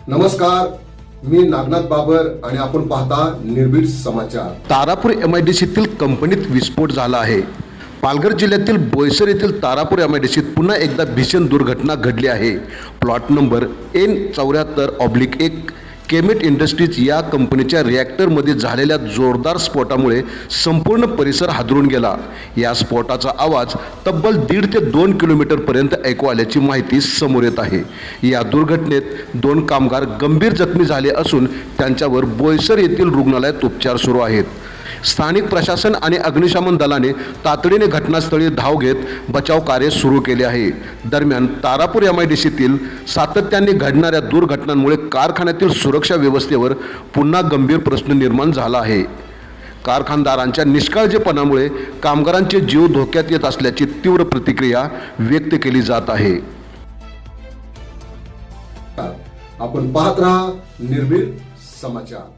नमस्कार, मी नागनाथ बाबर आणि आपण पाहता निर्भीड समाचार। तारापूर MIDCतील कंपनीत विस्फोट झाला आहे। पालघर जिल्ह्यातील बोईसर येथील तारापूर MIDCत पुन्हा एकदा भीषण दुर्घटना घडली आहे। प्लॉट नंबर N74/1 केमिट इंडस्ट्रीज या कंपनीच्या रिॲक्टरमध्ये झालेल्या जोरदार स्फोटामुळे संपूर्ण परिसर हादरून गेला। या स्फोटाचा आवाज तब्बल 1.5 ते 2 किलोमीटरपर्यंत ऐकू आल्याची माहिती समोर येत आहे। या दुर्घटनेत 2 कामगार गंभीर जखमी झाले असून त्यांच्यावर बोईसर येथील रुग्णालयात उपचार सुरू आहेत। स्थानिक प्रशासन आणि अग्निशमन दलाने तातडीने घटनास्थळी धाव घेत बचाव कार्य सुरू केले आहे। दरम्यान तारापूर MIDCतील सातत्याने घडणाऱ्या दुर्घटनांमुळे कारखान्यातील सुरक्षा व्यवस्थेवर पुन्हा गंभीर प्रश्न निर्माण झाला आहे। कारखानदारांच्या निष्काळजीपणामुळे कामगारांचे जीव धोक्यात येत असल्याची तीव्र प्रतिक्रिया व्यक्त केली जात आहे। आपण पाहत राहा निर्भीड समाचार।